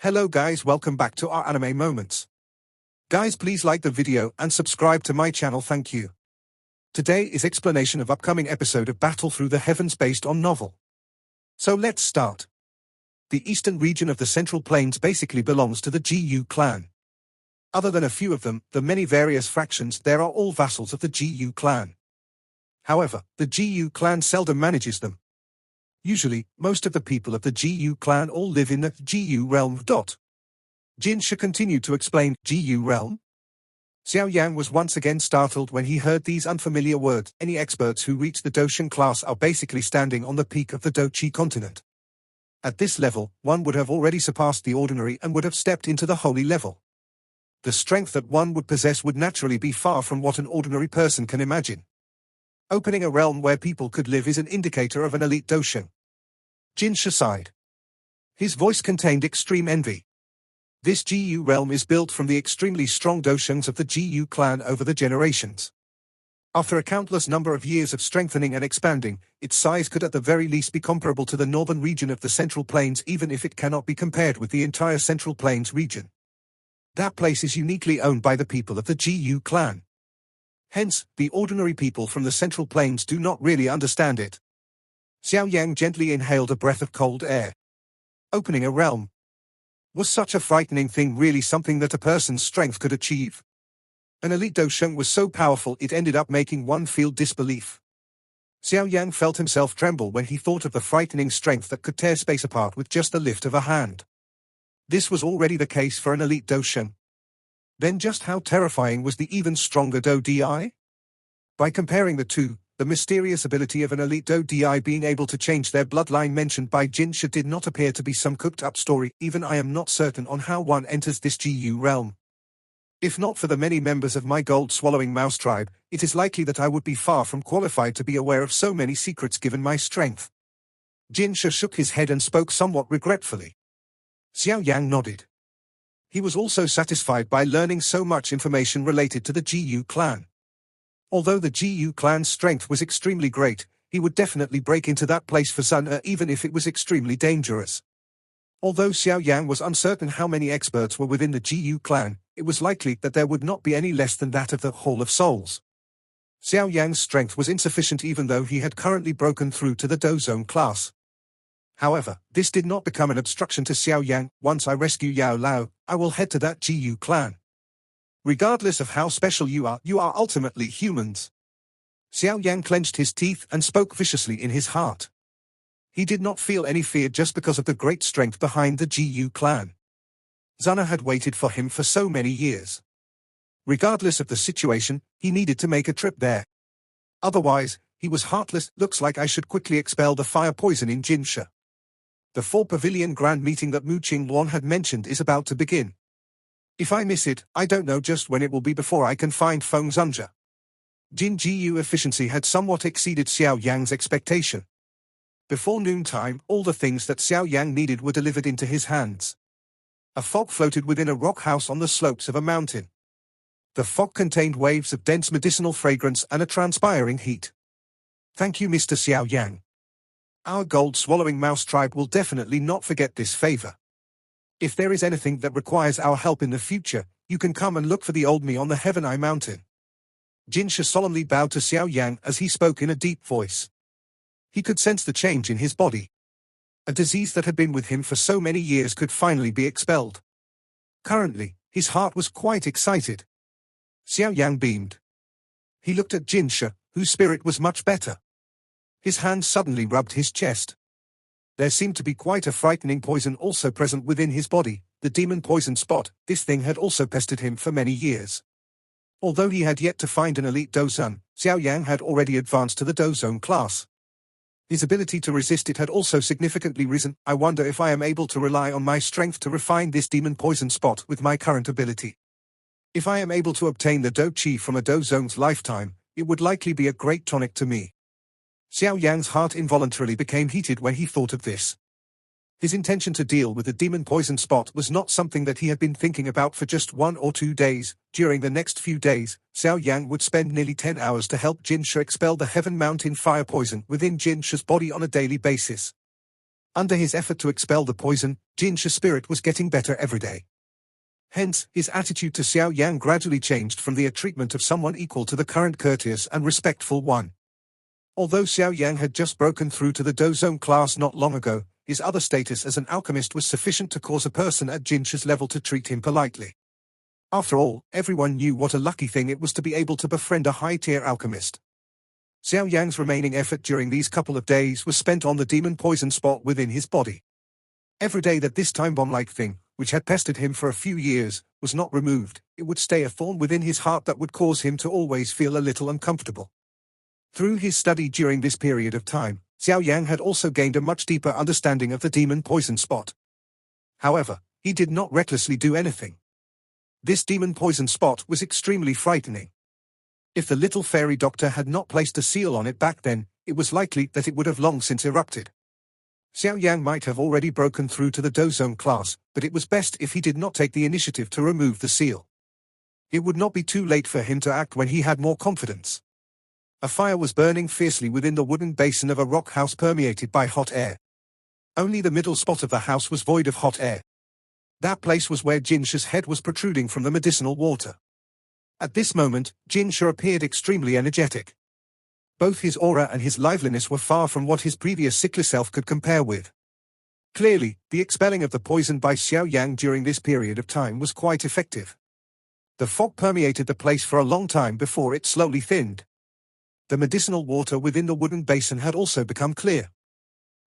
Hello guys, welcome back to our anime moments. Guys, please like the video and subscribe to my channel, thank you. Today is explanation of upcoming episode of Battle Through the Heavens based on novel. So let's start. The eastern region of the Central Plains basically belongs to the Gu clan. Other than a few of them, the many various factions there are all vassals of the Gu clan. However, the Gu clan seldom manages them. Usually, most of the people of the Gu clan all live in the Gu realm. Jinsha continued to explain, Gu realm? Xiao Yan was once again startled when he heard these unfamiliar words. Any experts who reach the Doshan class are basically standing on the peak of the Dochi continent. At this level, one would have already surpassed the ordinary and would have stepped into the holy level. The strength that one would possess would naturally be far from what an ordinary person can imagine. Opening a realm where people could live is an indicator of an elite Doshan. Jinsha sighed. His voice contained extreme envy. This Gu realm is built from the extremely strong Doshans of the Gu clan over the generations. After a countless number of years of strengthening and expanding, its size could at the very least be comparable to the northern region of the Central Plains, even if it cannot be compared with the entire Central Plains region. That place is uniquely owned by the people of the Gu clan. Hence, the ordinary people from the Central Plains do not really understand it. Xiao Yan gently inhaled a breath of cold air. Opening a realm. Was such a frightening thing really something that a person's strength could achieve? An elite Doshan was so powerful it ended up making one feel disbelief. Xiao Yan felt himself tremble when he thought of the frightening strength that could tear space apart with just the lift of a hand. This was already the case for an elite Doshan. Then just how terrifying was the even stronger Do-Di? By comparing the two, the mysterious ability of an elite Do-Di being able to change their bloodline mentioned by Jinsha did not appear to be some cooked-up story. Even I am not certain on how one enters this Gu realm. If not for the many members of my gold-swallowing mouse tribe, it is likely that I would be far from qualified to be aware of so many secrets given my strength. Jinsha shook his head and spoke somewhat regretfully. Xiao Yang nodded. He was also satisfied by learning so much information related to the Gu clan. Although the Gu clan's strength was extremely great, he would definitely break into that place for Zuna even if it was extremely dangerous. Although Xiao Yang was uncertain how many experts were within the Gu clan, it was likely that there would not be any less than that of the Hall of Souls. Xiao Yang's strength was insufficient even though he had currently broken through to the Dozone class. However, this did not become an obstruction to Xiao Yang. Once I rescue Yao Lao, I will head to that Gu clan. Regardless of how special you are ultimately humans. Xiao Yan clenched his teeth and spoke viciously in his heart. He did not feel any fear just because of the great strength behind the Gu clan. Zuna had waited for him for so many years. Regardless of the situation, he needed to make a trip there. Otherwise, he was heartless. Looks like I should quickly expel the fire poison in Jinsha. The 4-pavilion grand meeting that Mu Qingluan had mentioned is about to begin. If I miss it, I don't know just when it will be before I can find Feng Zunja. Jin Jiu efficiency had somewhat exceeded Xiao Yang's expectation. Before noontime, all the things that Xiao Yang needed were delivered into his hands. A fog floated within a rock house on the slopes of a mountain. The fog contained waves of dense medicinal fragrance and a transpiring heat. Thank you, Mr. Xiao Yang. Our gold-swallowing mouse tribe will definitely not forget this favor. If there is anything that requires our help in the future, you can come and look for the old me on the Heaven Eye Mountain. Jinsha solemnly bowed to Xiao Yang as he spoke in a deep voice. He could sense the change in his body. A disease that had been with him for so many years could finally be expelled. Currently, his heart was quite excited. Xiao Yang beamed. He looked at Jinsha, whose spirit was much better. His hand suddenly rubbed his chest. There seemed to be quite a frightening poison also present within his body, the demon poison spot. This thing had also pestered him for many years. Although he had yet to find an elite Dozan, Xiao Yang had already advanced to the Dozone class. His ability to resist it had also significantly risen. I wonder if I am able to rely on my strength to refine this demon poison spot with my current ability. If I am able to obtain the Do Chi from a Dozone's lifetime, it would likely be a great tonic to me. Xiao Yang's heart involuntarily became heated when he thought of this. His intention to deal with the demon poison spot was not something that he had been thinking about for just 1 or 2 days. During the next few days, Xiao Yang would spend nearly 10 hours to help Jinsha expel the Heaven Mountain fire poison within Jinsha's body on a daily basis. Under his effort to expel the poison, Jinsha's spirit was getting better every day. Hence, his attitude to Xiao Yan gradually changed from the treatment of someone equal to the current courteous and respectful one. Although Xiao Yan had just broken through to the Dozone class not long ago, his other status as an alchemist was sufficient to cause a person at Jinsha's level to treat him politely. After all, everyone knew what a lucky thing it was to be able to befriend a high-tier alchemist. Xiao Yan's remaining effort during these couple of days was spent on the demon poison spot within his body. Every day that this time bomb-like thing, which had pestered him for a few years, was not removed, it would stay a thorn within his heart that would cause him to always feel a little uncomfortable. Through his study during this period of time, Xiao Yan had also gained a much deeper understanding of the demon poison spot. However, he did not recklessly do anything. This demon poison spot was extremely frightening. If the little fairy doctor had not placed a seal on it back then, it was likely that it would have long since erupted. Xiao Yan might have already broken through to the Dozone class, but it was best if he did not take the initiative to remove the seal. It would not be too late for him to act when he had more confidence. A fire was burning fiercely within the wooden basin of a rock house permeated by hot air. Only the middle spot of the house was void of hot air. That place was where Jinsha's head was protruding from the medicinal water. At this moment, Jinsha appeared extremely energetic. Both his aura and his liveliness were far from what his previous sickly self could compare with. Clearly, the expelling of the poison by Xiao Yan during this period of time was quite effective. The fog permeated the place for a long time before it slowly thinned. The medicinal water within the wooden basin had also become clear.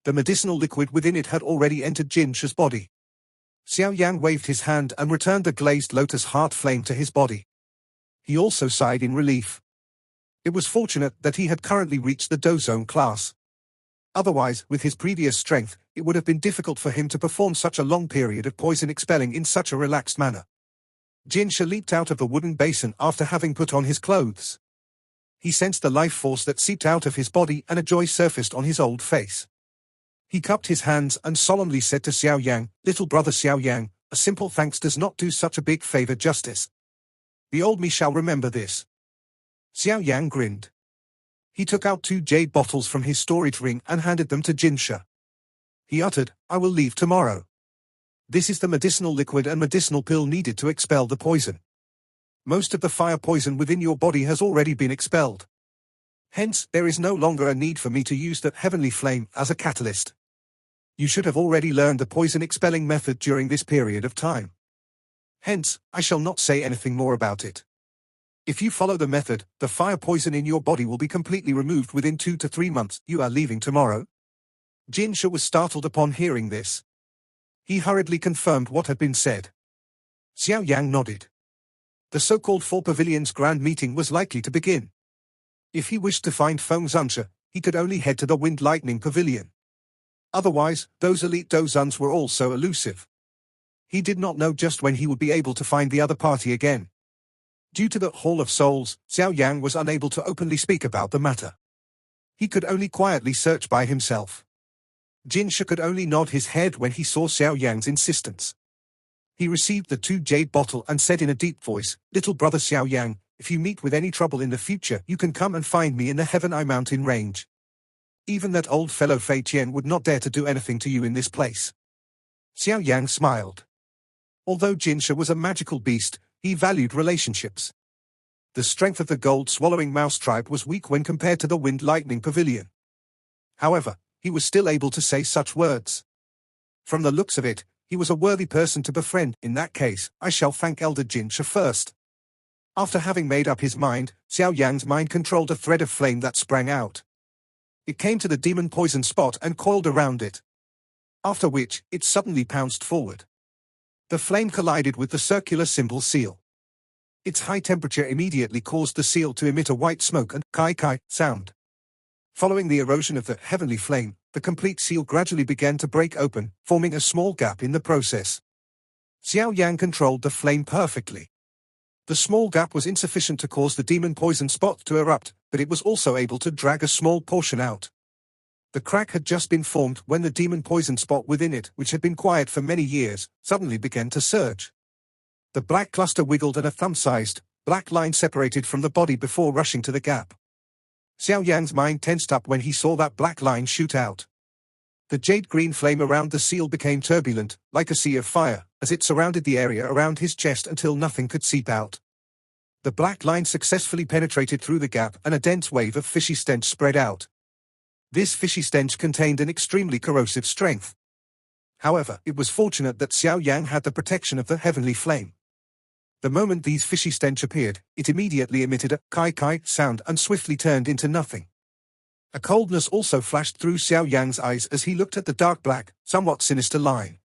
The medicinal liquid within it had already entered Jinsha's body. Xiao Yan waved his hand and returned the glazed lotus heart flame to his body. He also sighed in relief. It was fortunate that he had currently reached the Dozone class. Otherwise, with his previous strength, it would have been difficult for him to perform such a long period of poison expelling in such a relaxed manner. Jinsha leaped out of the wooden basin after having put on his clothes. He sensed the life force that seeped out of his body and a joy surfaced on his old face. He cupped his hands and solemnly said to Xiao Yan, "Little brother Xiao Yan, a simple thanks does not do such a big favor justice. The old me shall remember this." Xiao Yan grinned. He took out 2 jade bottles from his storage ring and handed them to Jinsha. He uttered, "I will leave tomorrow. This is the medicinal liquid and medicinal pill needed to expel the poison. Most of the fire poison within your body has already been expelled. Hence, there is no longer a need for me to use that heavenly flame as a catalyst. You should have already learned the poison expelling method during this period of time. Hence, I shall not say anything more about it. If you follow the method, the fire poison in your body will be completely removed within 2 to 3 months. You are leaving tomorrow?" Jinsha was startled upon hearing this. He hurriedly confirmed what had been said. Xiao Yan nodded. The so-called 4 pavilions grand meeting was likely to begin. If he wished to find Feng Zhanshe, he could only head to the Wind Lightning Pavilion. Otherwise, those elite Dozuns were all so elusive. He did not know just when he would be able to find the other party again. Due to the Hall of Souls, Xiao Yan was unable to openly speak about the matter. He could only quietly search by himself. Jinsha could only nod his head when he saw Xiao Yan's insistence. He received the 2 jade bottle and said in a deep voice, "Little brother Xiao Yan, if you meet with any trouble in the future, you can come and find me in the Heaven Eye Mountain range. Even that old fellow Fei Qian would not dare to do anything to you in this place." Xiao Yan smiled. Although Jinsha was a magical beast, he valued relationships. The strength of the gold-swallowing mouse tribe was weak when compared to the Wind Lightning Pavilion. However, he was still able to say such words. From the looks of it, he was a worthy person to befriend. In that case, I shall thank Elder Jinsha first. After having made up his mind, Xiao Yan's mind controlled a thread of flame that sprang out. It came to the demon poison spot and coiled around it. After which, it suddenly pounced forward. The flame collided with the circular symbol seal. Its high temperature immediately caused the seal to emit a white smoke and kai-kai sound. Following the erosion of the heavenly flame, the complete seal gradually began to break open, forming a small gap in the process. Xiao Yan controlled the flame perfectly. The small gap was insufficient to cause the demon poison spot to erupt, but it was also able to drag a small portion out. The crack had just been formed when the demon poison spot within it, which had been quiet for many years, suddenly began to surge. The black cluster wiggled and a thumb-sized, black line separated from the body before rushing to the gap. Xiao Yan's mind tensed up when he saw that black line shoot out. The jade green flame around the seal became turbulent, like a sea of fire, as it surrounded the area around his chest until nothing could seep out. The black line successfully penetrated through the gap and a dense wave of fishy stench spread out. This fishy stench contained an extremely corrosive strength. However, it was fortunate that Xiao Yan had the protection of the heavenly flame. The moment these fishy stench appeared, it immediately emitted a kai-kai sound and swiftly turned into nothing. A coldness also flashed through Xiao Yan's eyes as he looked at the dark black, somewhat sinister line.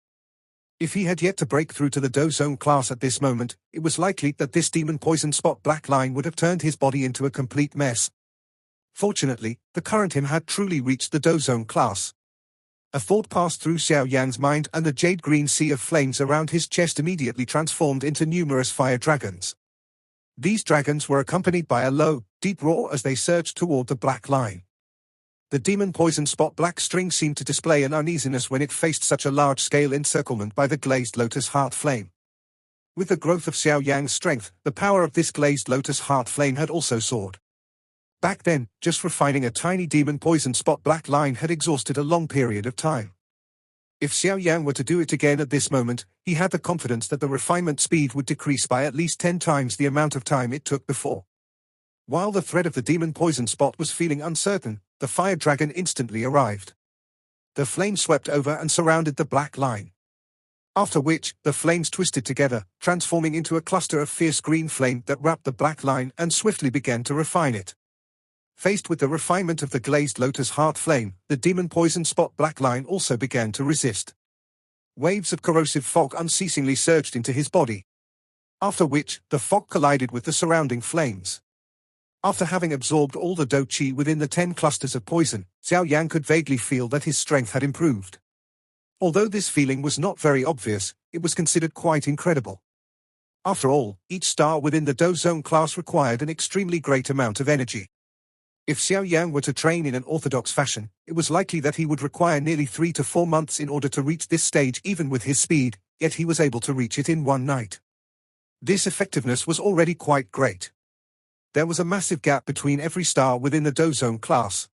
If he had yet to break through to the Dozone class at this moment, it was likely that this demon poison spot black line would have turned his body into a complete mess. Fortunately, the current him had truly reached the Dozone class. A thought passed through Xiao Yan's mind and the jade-green sea of flames around his chest immediately transformed into numerous fire dragons. These dragons were accompanied by a low, deep roar as they surged toward the black line. The demon poison spot black string seemed to display an uneasiness when it faced such a large-scale encirclement by the glazed lotus heart flame. With the growth of Xiao Yang's strength, the power of this glazed lotus heart flame had also soared. Back then, just refining a tiny demon poison spot black line had exhausted a long period of time. If Xiao Yan were to do it again at this moment, he had the confidence that the refinement speed would decrease by at least 10 times the amount of time it took before. While the thread of the demon poison spot was feeling uncertain, the fire dragon instantly arrived. The flame swept over and surrounded the black line. After which, the flames twisted together, transforming into a cluster of fierce green flame that wrapped the black line and swiftly began to refine it. Faced with the refinement of the glazed lotus heart flame, the demon poison spot black line also began to resist. Waves of corrosive fog unceasingly surged into his body. After which, the fog collided with the surrounding flames. After having absorbed all the do qi within the 10 clusters of poison, Xiao Yan could vaguely feel that his strength had improved. Although this feeling was not very obvious, it was considered quite incredible. After all, each star within the Dozone class required an extremely great amount of energy. If Xiao Yan were to train in an orthodox fashion, it was likely that he would require nearly 3 to 4 months in order to reach this stage even with his speed, yet he was able to reach it in one night. This effectiveness was already quite great. There was a massive gap between every star within the Dozone class.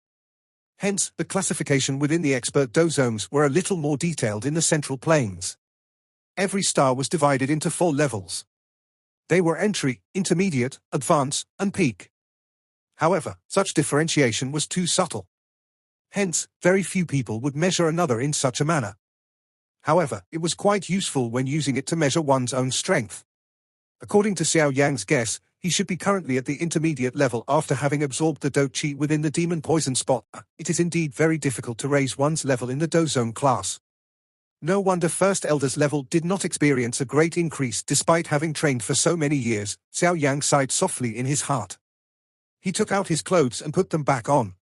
Hence, the classification within the expert Dozones were a little more detailed in the central planes. Every star was divided into 4 levels. They were entry, intermediate, advance, and peak. However, such differentiation was too subtle. Hence, very few people would measure another in such a manner. However, it was quite useful when using it to measure one's own strength. According to Xiao Yang's guess, he should be currently at the intermediate level after having absorbed the do qi within the demon poison spot. It is indeed very difficult to raise one's level in the Dozone class. No wonder First Elder's level did not experience a great increase despite having trained for so many years. Xiao Yang sighed softly in his heart. He took out his clothes and put them back on.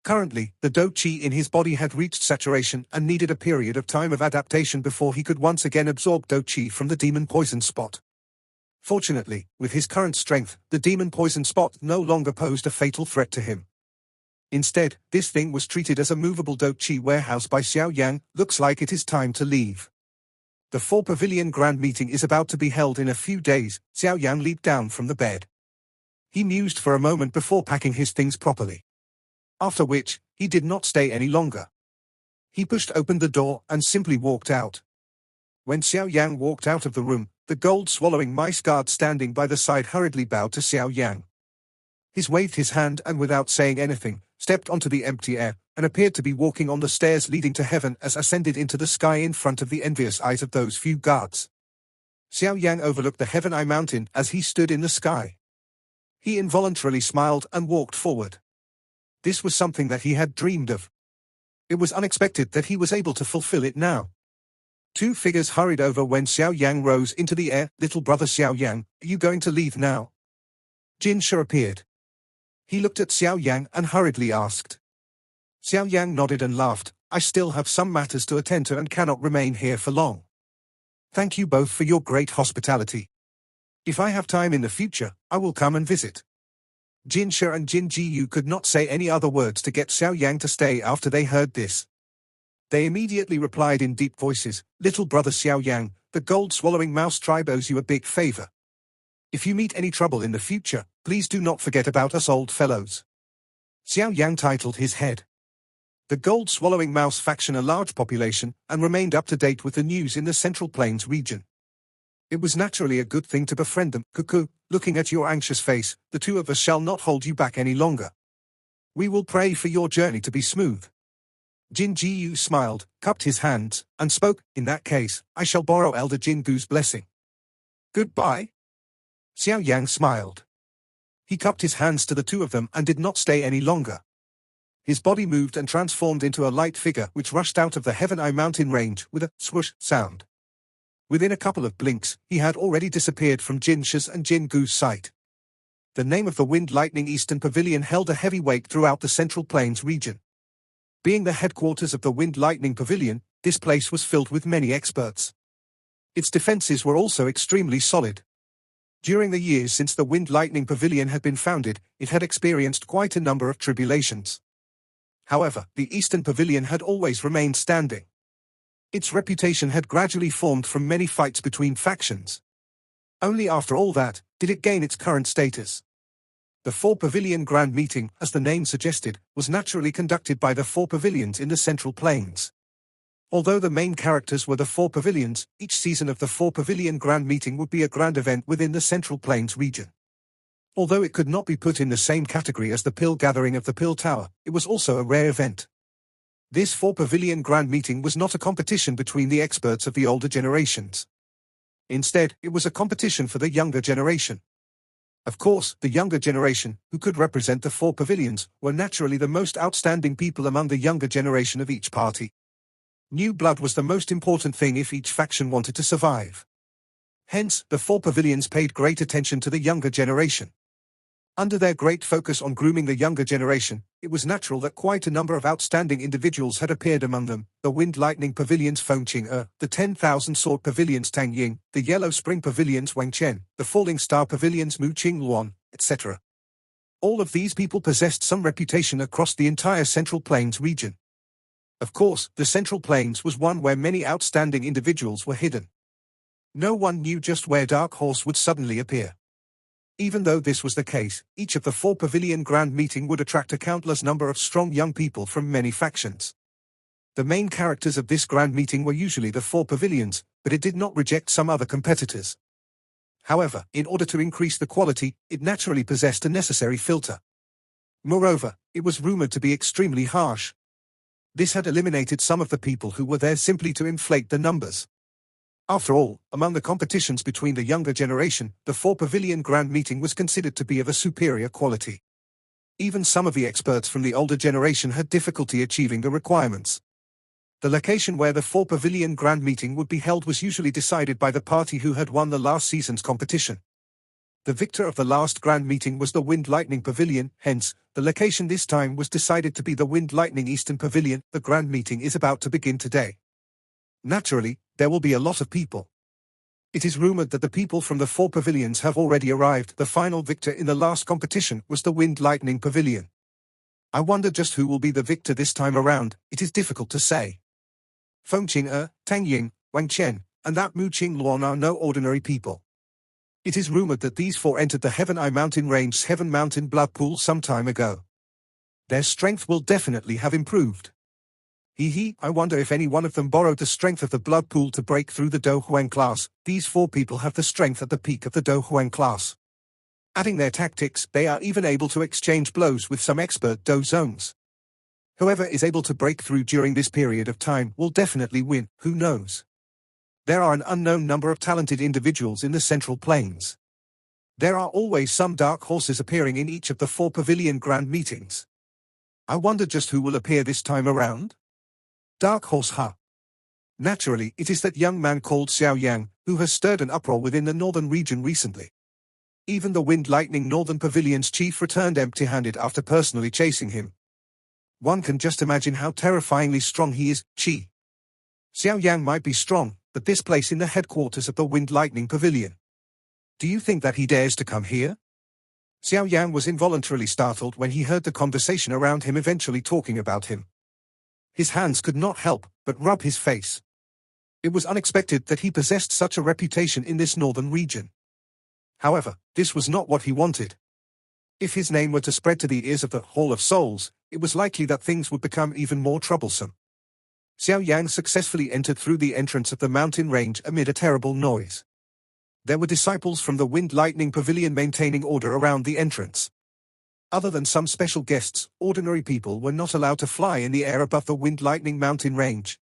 Currently, the do qi in his body had reached saturation and needed a period of time of adaptation before he could once again absorb do qi from the demon poison spot. Fortunately, with his current strength, the demon poison spot no longer posed a fatal threat to him. Instead, this thing was treated as a movable do qi warehouse by Xiao Yan. Looks like it is time to leave. The 4 Pavilion Grand Meeting is about to be held in a few days. Xiao Yan leaped down from the bed. He mused for a moment before packing his things properly. After which, he did not stay any longer. He pushed open the door and simply walked out. When Xiao Yan walked out of the room, the gold-swallowing mice guard standing by the side hurriedly bowed to Xiao Yan. He waved his hand and without saying anything, stepped onto the empty air, and appeared to be walking on the stairs leading to heaven as ascended into the sky in front of the envious eyes of those few guards. Xiao Yan overlooked the heaven-eye mountain as he stood in the sky. He involuntarily smiled and walked forward. This was something that he had dreamed of. It was unexpected that he was able to fulfill it now. 2 figures hurried over when Xiao Yang rose into the air. Little brother Xiao Yang, are you going to leave now? Jin Shi appeared. He looked at Xiao Yang and hurriedly asked. Xiao Yang nodded and laughed. I still have some matters to attend to and cannot remain here for long. Thank you both for your great hospitality. If I have time in the future, I will come and visit. Jin Shi and Jin Jiyu could not say any other words to get Xiao Yang to stay after they heard this. They immediately replied in deep voices, Little brother Xiao Yang, the gold-swallowing mouse tribe owes you a big favor. If you meet any trouble in the future, please do not forget about us old fellows. Xiao Yang titled his head. The gold-swallowing mouse faction a large population and remained up to date with the news in the Central Plains region. It was naturally a good thing to befriend them. Cuckoo, looking at your anxious face, the two of us shall not hold you back any longer. We will pray for your journey to be smooth. Jin Jiyu smiled, cupped his hands, and spoke. In that case, I shall borrow Elder Jin Gu's blessing. Goodbye. Xiao Yan smiled. He cupped his hands to the two of them and did not stay any longer. His body moved and transformed into a light figure which rushed out of the Heaven Eye mountain range with a swoosh sound. Within a couple of blinks, he had already disappeared from Jin Shi's and Jin Gu's sight. The name of the Wind Lightning Eastern Pavilion held a heavy weight throughout the Central Plains region. Being the headquarters of the Wind Lightning Pavilion, this place was filled with many experts. Its defenses were also extremely solid. During the years since the Wind Lightning Pavilion had been founded, it had experienced quite a number of tribulations. However, the Eastern Pavilion had always remained standing. Its reputation had gradually formed from many fights between factions. Only after all that, did it gain its current status. The Four Pavilion Grand Meeting, as the name suggested, was naturally conducted by the four pavilions in the Central Plains. Although the main characters were the four pavilions, each season of the Four Pavilion Grand Meeting would be a grand event within the Central Plains region. Although it could not be put in the same category as the Pill Gathering of the Pill Tower, it was also a rare event. This Four Pavilion Grand Meeting was not a competition between the experts of the older generations. Instead, it was a competition for the younger generation. Of course, the younger generation, who could represent the four pavilions, were naturally the most outstanding people among the younger generation of each party. New blood was the most important thing if each faction wanted to survive. Hence, the four pavilions paid great attention to the younger generation. Under their great focus on grooming the younger generation, it was natural that quite a number of outstanding individuals had appeared among them: the Wind Lightning Pavilions Fengqing, the 10,000 Sword Pavilions Tang Ying, the Yellow Spring Pavilions Wang Chen, the Falling Star Pavilions Mu Qing Luan, etc. All of these people possessed some reputation across the entire Central Plains region. Of course, the Central Plains was one where many outstanding individuals were hidden. No one knew just where Dark Horse would suddenly appear. Even though this was the case, each of the Four Pavilion Grand Meeting would attract a countless number of strong young people from many factions. The main characters of this Grand Meeting were usually the four pavilions, but it did not reject some other competitors. However, in order to increase the quality, it naturally possessed a necessary filter. Moreover, it was rumored to be extremely harsh. This had eliminated some of the people who were there simply to inflate the numbers. After all, among the competitions between the younger generation, the Four Pavilion Grand Meeting was considered to be of a superior quality. Even some of the experts from the older generation had difficulty achieving the requirements. The location where the Four Pavilion Grand Meeting would be held was usually decided by the party who had won the last season's competition. The victor of the last Grand Meeting was the Wind Lightning Pavilion, hence, the location this time was decided to be the Wind Lightning Eastern Pavilion. The Grand Meeting is about to begin today. Naturally, there will be a lot of people. It is rumored that the people from the four pavilions have already arrived. The final victor in the last competition was the Wind Lightning Pavilion. I wonder just who will be the victor this time around. It is difficult to say. Fengqing, Tang Ying, Wang Chen, and that Mu Qing Luan are no ordinary people. It is rumored that these four entered the Heaven Eye mountain range's Heaven Mountain blood pool some time ago. Their strength will definitely have improved. I wonder if any one of them borrowed the strength of the blood pool to break through the Do Huang class. These four people have the strength at the peak of the Do Huang class. Adding their tactics, they are even able to exchange blows with some expert Do zones. Whoever is able to break through during this period of time will definitely win. Who knows? There are an unknown number of talented individuals in the Central Plains. There are always some dark horses appearing in each of the Four Pavilion Grand Meetings. I wonder just who will appear this time around? Dark Horse, Naturally, it is that young man called Xiao Yan, who has stirred an uproar within the northern region recently. Even the Wind Lightning Northern Pavilion's chief returned empty-handed after personally chasing him. One can just imagine how terrifyingly strong he is. Xiao Yan might be strong, but this place in the headquarters of the Wind Lightning Pavilion. Do you think that he dares to come here? Xiao Yan was involuntarily startled when he heard the conversation around him eventually talking about him. His hands could not help but rub his face. It was unexpected that he possessed such a reputation in this northern region. However, this was not what he wanted. If his name were to spread to the ears of the Hall of Souls, it was likely that things would become even more troublesome. Xiao Yan successfully entered through the entrance of the mountain range amid a terrible noise. There were disciples from the Wind Lightning Pavilion maintaining order around the entrance. Other than some special guests, ordinary people were not allowed to fly in the air above the Wind Lightning mountain range.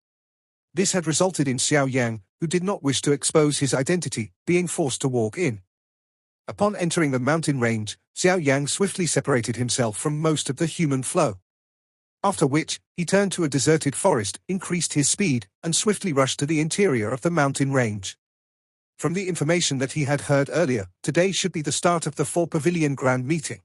This had resulted in Xiao Yan, who did not wish to expose his identity, being forced to walk in. Upon entering the mountain range, Xiao Yan swiftly separated himself from most of the human flow. After which, he turned to a deserted forest, increased his speed, and swiftly rushed to the interior of the mountain range. From the information that he had heard earlier, today should be the start of the 4-pavilion grand meeting.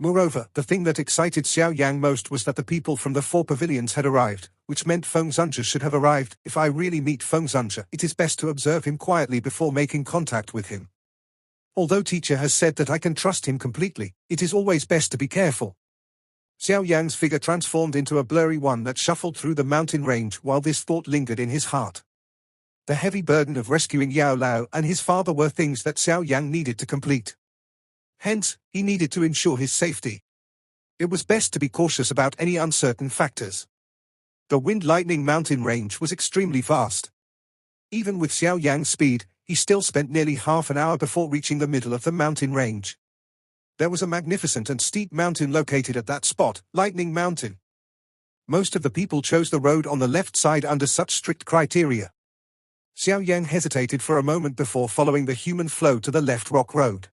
Moreover, the thing that excited Xiao Yang most was that the people from the 4 pavilions had arrived, which meant Feng Zunzhe should have arrived. If I really meet Feng Zunzhe, it is best to observe him quietly before making contact with him. Although teacher has said that I can trust him completely, it is always best to be careful. Xiao Yang's figure transformed into a blurry one that shuffled through the mountain range while this thought lingered in his heart. The heavy burden of rescuing Yao Lao and his father were things that Xiao Yang needed to complete. Hence, he needed to ensure his safety. It was best to be cautious about any uncertain factors. The Wind Lightning mountain range was extremely vast. Even with Xiao Yang's speed, he still spent nearly half an hour before reaching the middle of the mountain range. There was a magnificent and steep mountain located at that spot, Lightning Mountain. Most of the people chose the road on the left side under such strict criteria. Xiao Yang hesitated for a moment before following the human flow to the left rock road.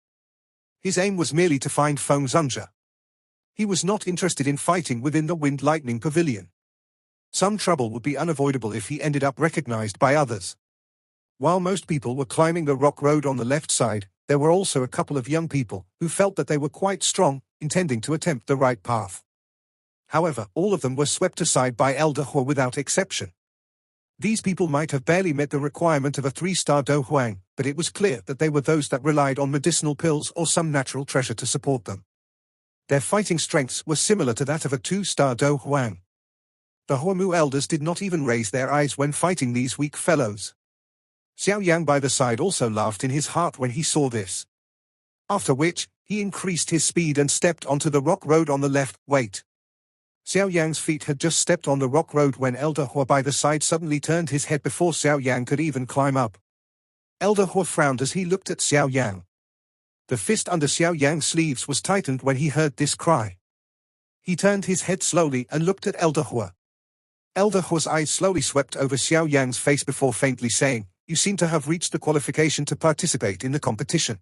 His aim was merely to find Feng Zunzhe. He was not interested in fighting within the Wind Lightning Pavilion. Some trouble would be unavoidable if he ended up recognized by others. While most people were climbing the rock road on the left side, there were also a couple of young people who felt that they were quite strong, intending to attempt the right path. However, all of them were swept aside by Elder Hua without exception. These people might have barely met the requirement of a 3-star Do Huang, but it was clear that they were those that relied on medicinal pills or some natural treasure to support them. Their fighting strengths were similar to that of a 2-star Do Huang. The Huamu elders did not even raise their eyes when fighting these weak fellows. Xiao Yang by the side also laughed in his heart when he saw this. After which, he increased his speed and stepped onto the rock road on the left. Wait. Xiao Yang's feet had just stepped on the rock road when Elder Hua by the side suddenly turned his head before Xiao Yang could even climb up. Elder Hua frowned as he looked at Xiao Yang. The fist under Xiao Yang's sleeves was tightened when he heard this cry. He turned his head slowly and looked at Elder Hua. Elder Hua's eyes slowly swept over Xiao Yang's face before faintly saying, "You seem to have reached the qualification to participate in the competition.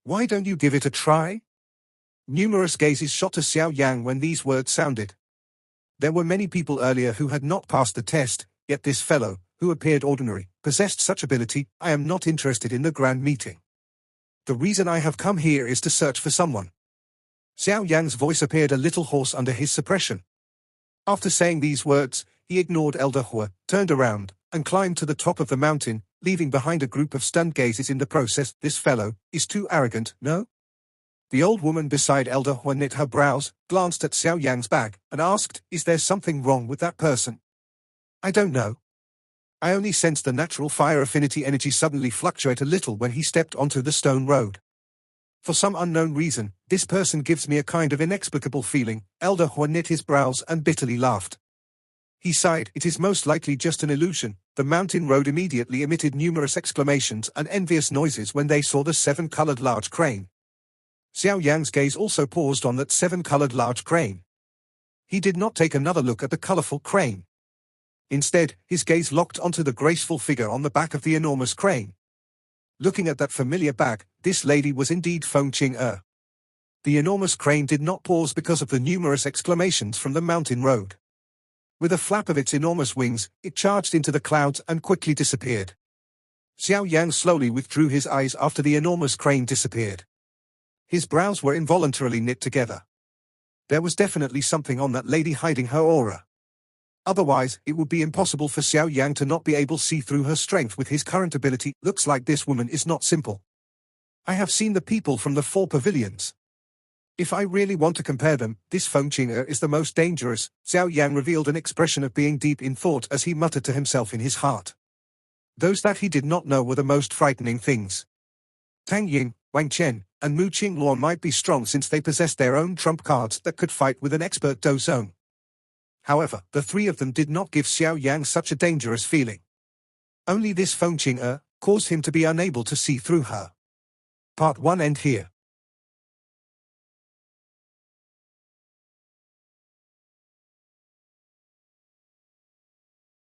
Why don't you give it a try?" Numerous gazes shot to Xiao Yang when these words sounded. There were many people earlier who had not passed the test, yet this fellow, who appeared ordinary, possessed such ability. I am not interested in the grand meeting. The reason I have come here is to search for someone. Xiao Yang's voice appeared a little hoarse under his suppression. After saying these words, he ignored Elder Hua, turned around, and climbed to the top of the mountain, leaving behind a group of stunned gazes in the process. This fellow is too arrogant, no? The old woman beside Elder Hua knit her brows, glanced at Xiao Yang's bag, and asked, "Is there something wrong with that person?" "I don't know. I only sensed the natural fire affinity energy suddenly fluctuate a little when he stepped onto the stone road. For some unknown reason, this person gives me a kind of inexplicable feeling." Elder Hua knit his brows and bitterly laughed. He sighed. "It is most likely just an illusion." The mountain road immediately emitted numerous exclamations and envious noises when they saw the 7-colored large crane. Xiao Yang's gaze also paused on that 7-colored large crane. He did not take another look at the colorful crane. Instead, his gaze locked onto the graceful figure on the back of the enormous crane. Looking at that familiar back, this lady was indeed Feng Qing-er. The enormous crane did not pause because of the numerous exclamations from the mountain road. With a flap of its enormous wings, it charged into the clouds and quickly disappeared. Xiao Yang slowly withdrew his eyes after the enormous crane disappeared. His brows were involuntarily knit together. There was definitely something on that lady hiding her aura. Otherwise, it would be impossible for Xiao Yang to not be able to see through her strength with his current ability. Looks like this woman is not simple. I have seen the people from the 4 pavilions. If I really want to compare them, this Feng Qing-er is the most dangerous. Xiao Yang revealed an expression of being deep in thought as he muttered to himself in his heart. Those that he did not know were the most frightening things. Tang Ying, Wang Chen, and Mu Qingluan might be strong since they possessed their own trump cards that could fight with an expert Dozong. However, the three of them did not give Xiao Yan such a dangerous feeling. Only this Feng Qing caused him to be unable to see through her. Part 1 end here.